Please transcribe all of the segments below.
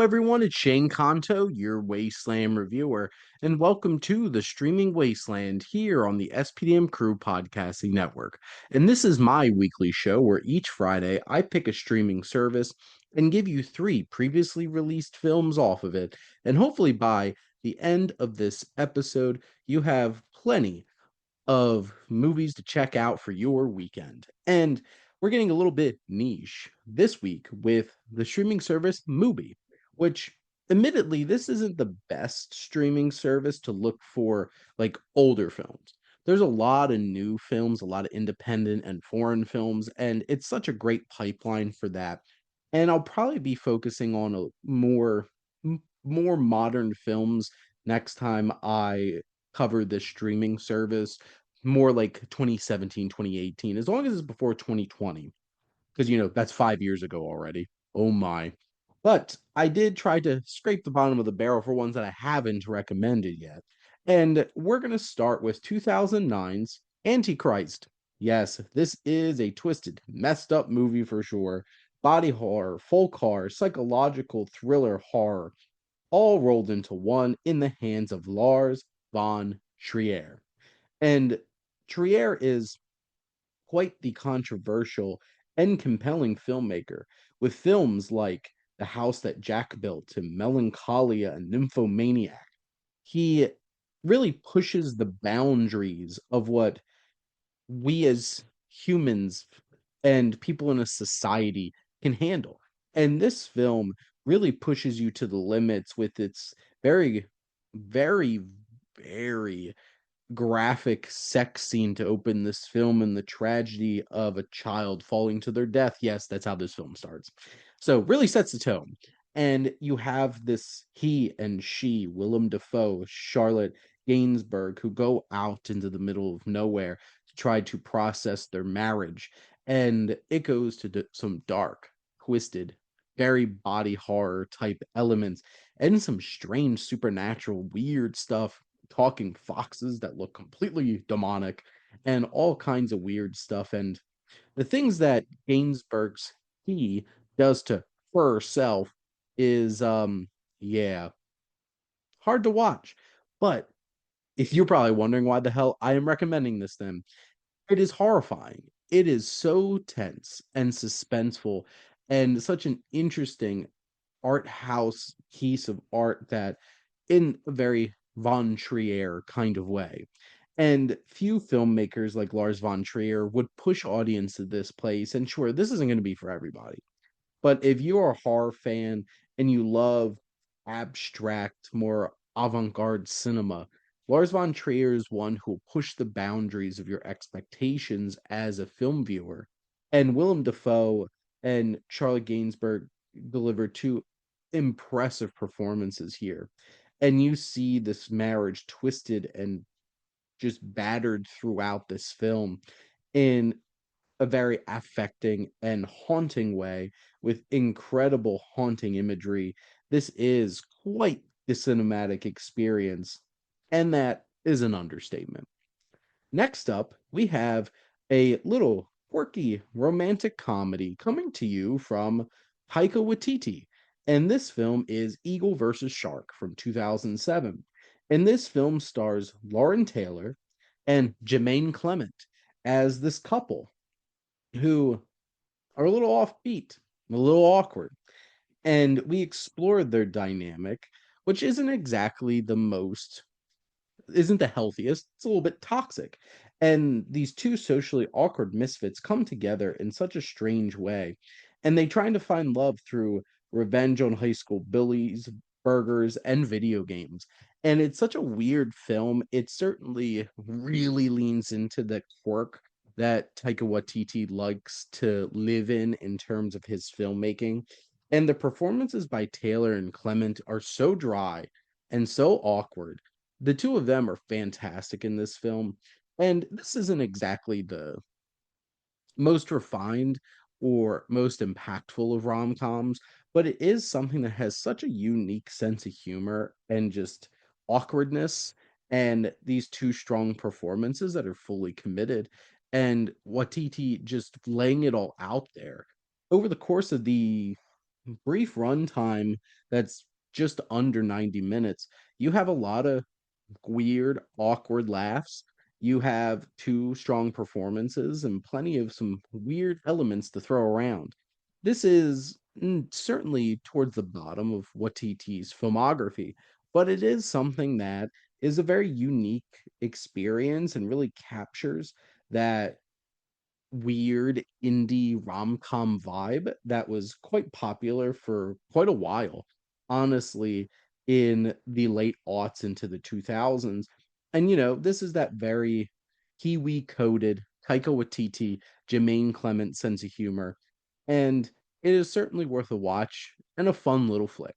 everyone, it's Shane Conto, your Wasteland reviewer, and welcome to the Streaming Wasteland here on the SPDM Crew Podcasting Network. And this is my weekly show where each Friday I pick a streaming service and give you three previously released films off of it. And hopefully by the end of this episode, you have plenty of movies to check out for your weekend. And we're getting a little bit niche this week with the streaming service Mubi, which admittedly, this isn't the best streaming service to look for like older films. There's a lot of new films, a lot of independent and foreign films, and it's such a great pipeline for that. And I'll probably be focusing on a more modern films next time I cover this streaming service, more like 2017, 2018, as long as it's before 2020, because that's 5 years ago already. Oh my. But I did try to scrape the bottom of the barrel for ones that I haven't recommended yet. And we're going to start with 2009's Antichrist. Yes, this is a twisted, messed up movie for sure. Body horror, folk horror, psychological thriller horror, all rolled into one in the hands of Lars von Trier. And Trier is quite the controversial and compelling filmmaker, with films like The House That Jack Built and Melancholia and Nymphomaniac. He really pushes the boundaries of what we as humans and people in a society can handle. And this film really pushes you to the limits with its very, very, very graphic sex scene to open this film and the tragedy of a child falling to their death. Yes, that's how this film starts. So really sets the tone. And you have this he and she, Willem Dafoe, Charlotte Gainsbourg, who go out into the middle of nowhere to try to process their marriage. And it goes to some dark, twisted, very body horror type elements and some strange supernatural weird stuff, talking foxes that look completely demonic and all kinds of weird stuff. And the things that Gainsbourg's he does to herself is yeah, hard to watch. But if you're probably wondering why the hell I am recommending this, then it is horrifying. It is so tense and suspenseful and such an interesting art house piece of art that in a very von Trier kind of way. And few filmmakers like Lars von Trier would push audience to this place. And sure, this isn't going to be for everybody. But if you are a horror fan and you love abstract, more avant-garde cinema, Lars von Trier is one who will push the boundaries of your expectations as a film viewer. And Willem Dafoe and Charlotte Gainsbourg deliver two impressive performances here. And you see this marriage twisted and just battered throughout this film in a very affecting and haunting way with incredible haunting imagery. This is quite the cinematic experience, and that is an understatement. Next up, we have a little quirky romantic comedy coming to you from Taika Waititi. And this film is Eagle versus Shark from 2007. And this film stars Lauren Taylor and Jermaine Clement as this couple who are a little offbeat, a little awkward. And we explored their dynamic, which isn't the healthiest. It's a little bit toxic. And these two socially awkward misfits come together in such a strange way. And they trying to find love through revenge on high school bullies, burgers, and video games. And it's such a weird film. It certainly really leans into the quirk that Taika Waititi likes to live in terms of his filmmaking. And the performances by Taylor and Clement are so dry and so awkward. The two of them are fantastic in this film, and this isn't exactly the most refined or most impactful of rom-coms, but it is something that has such a unique sense of humor and just awkwardness, and these two strong performances that are fully committed, and Watiti just laying it all out there over the course of the brief runtime that's just under 90 minutes, you have a lot of weird, awkward laughs. You have two strong performances and plenty of some weird elements to throw around. This is certainly towards the bottom of Watiti's filmography, but it is something that is a very unique experience and really captures that weird indie rom-com vibe that was quite popular for quite a while, honestly, in the late aughts into the 2000s. And, this is that very Kiwi-coded Taika Waititi, Jermaine Clement sense of humor, and it is certainly worth a watch and a fun little flick.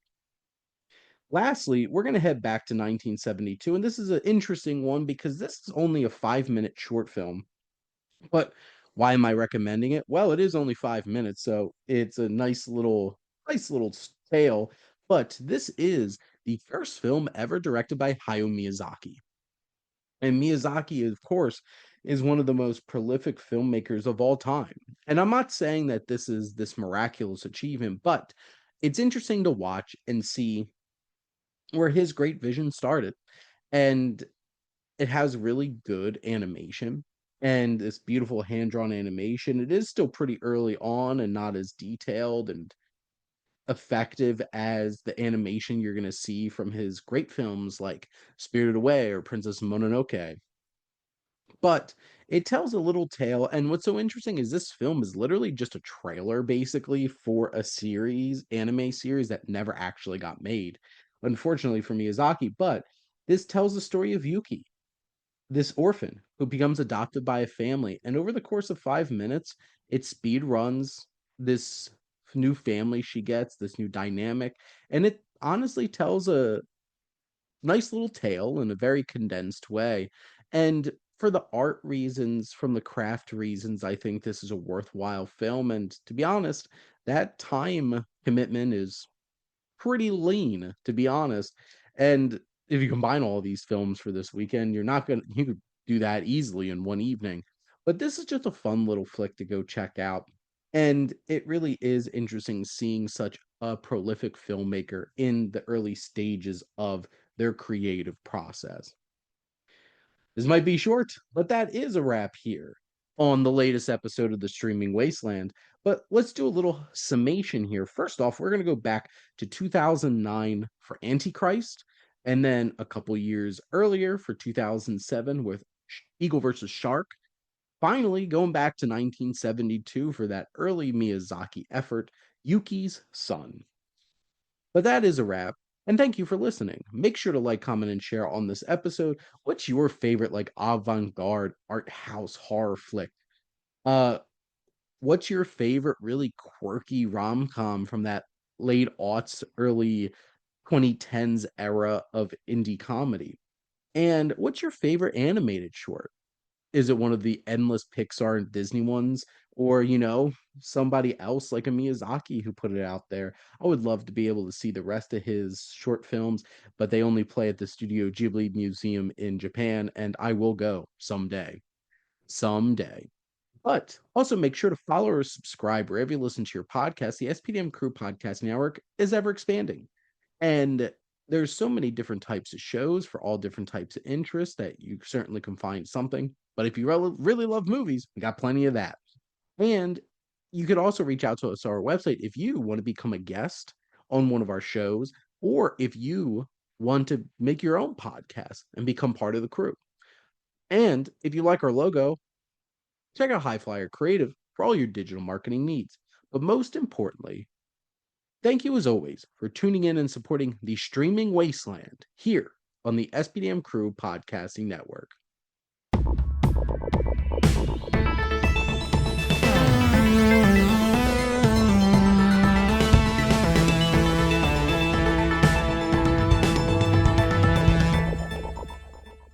Lastly, we're going to head back to 1972, and this is an interesting one because this is only a 5-minute short film, but why am I recommending it? Well, it is only 5 minutes, so it's a nice little tale, but this is the first film ever directed by Hayao Miyazaki. And Miyazaki, of course, is one of the most prolific filmmakers of all time. And I'm not saying that this is this miraculous achievement, but it's interesting to watch and see where his great vision started. And it has really good animation and this beautiful hand-drawn animation. It is still pretty early on and not as detailed and effective as the animation you're gonna see from his great films like Spirited Away or Princess Mononoke. But it tells a little tale, and what's so interesting is this film is literally just a trailer basically for a anime series that never actually got made, unfortunately for Miyazaki, but this tells the story of Yuki, this orphan who becomes adopted by a family. And over the course of 5 minutes, it speed runs this new family she gets, this new dynamic. And it honestly tells a nice little tale in a very condensed way. And for the art reasons, from the craft reasons, I think this is a worthwhile film. And to be honest, that time commitment is pretty lean, to be honest. And if you combine all these films for this weekend, you could do that easily in one evening. But this is just a fun little flick to go check out. And it really is interesting seeing such a prolific filmmaker in the early stages of their creative process. This might be short, but that is a wrap here on the latest episode of the Streaming Wasteland. But let's do a little summation here. First off, we're going to go back to 2009 for Antichrist, and then a couple years earlier for 2007 with Eagle versus Shark. Finally, going back to 1972 for that early Miyazaki effort, Yuki's Son. But that is a wrap. And thank you for listening. Make sure to like, comment, and share on this episode. What's your favorite like avant-garde art house horror flick? Uh, what's your favorite really quirky rom-com from that late aughts, early 2010s era of indie comedy? And what's your favorite animated short? Is it one of the endless Pixar and Disney ones? Or, somebody else like a Miyazaki who put it out there? I would love to be able to see the rest of his short films, but they only play at the Studio Ghibli Museum in Japan, and I will go someday. Someday. But also make sure to follow or subscribe wherever you listen to your podcast. The SPDM Crew Podcast Network is ever expanding. And there's so many different types of shows for all different types of interests that you certainly can find something. But if you really love movies, we got plenty of that. And you could also reach out to us on our website if you want to become a guest on one of our shows, or if you want to make your own podcast and become part of the crew. And if you like our logo, check out HiFlyer Creative for all your digital marketing needs. But most importantly, thank you as always for tuning in and supporting the Streaming Wasteland here on the SPDM Crew Podcasting Network.